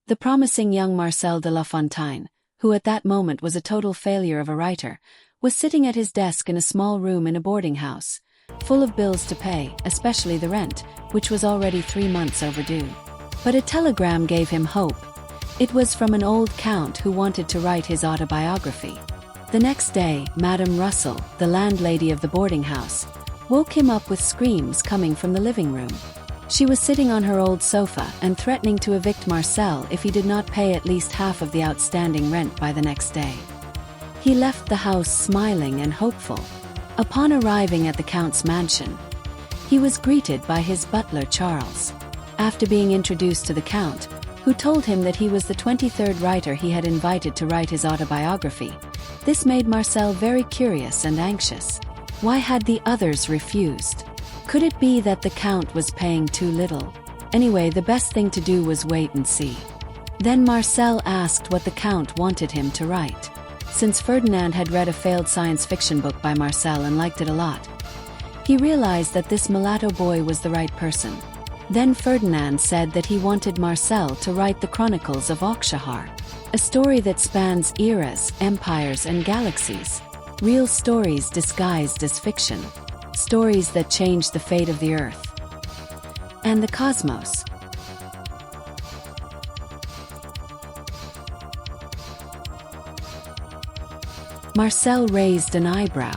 The promising young Marcel de La Fontaine, who at that moment was a total failure of a writer, was sitting at his desk in a small room in a boarding house, full of bills to pay, especially the rent, which was already 3 months overdue. But a telegram gave him hope. It was from an old count who wanted to write his autobiography. The next day, Madame Russell, the landlady of the boarding house, woke him up with screams coming from the living room. She was sitting on her old sofa and threatening to evict Marcel if he did not pay at least half of the outstanding rent by the next day. He left the house smiling and hopeful. Upon arriving at the Count's mansion, he was greeted by his butler Charles. After being introduced to the Count, who told him that he was the 23rd writer he had invited to write his autobiography, this made Marcel very curious and anxious. Why had the others refused? Could it be that the Count was paying too little? Anyway, the best thing to do was wait and see. Then Marcel asked what the Count wanted him to write. Since Ferdinand had read a failed science fiction book by Marcel and liked it a lot, he realized that this mulatto boy was the right person. Then Ferdinand said that he wanted Marcel to write the Chronicles of Alksharaar, a story that spans eras, empires, and galaxies. Real stories disguised as fiction. Stories that changed the fate of the Earth and the cosmos. Marcel raised an eyebrow.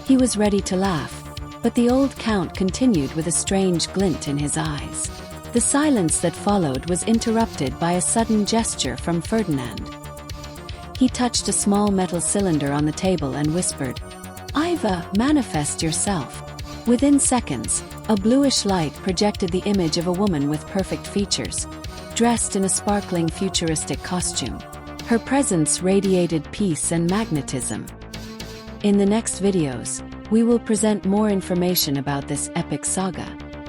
He was ready to laugh, but the old Count continued with a strange glint in his eyes. The silence that followed was interrupted by a sudden gesture from Ferdinand. He touched a small metal cylinder on the table and whispered, "Iva, manifest yourself." Within seconds, a bluish light projected the image of a woman with perfect features, dressed in a sparkling futuristic costume. Her presence radiated peace and magnetism. In the next videos, we will present more information about this epic saga.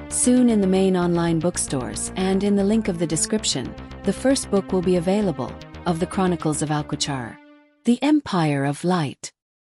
Soon in the main online bookstores and in the link of the description, the first book will be available, of the Chronicles of Alksharaar, the Empire of Light.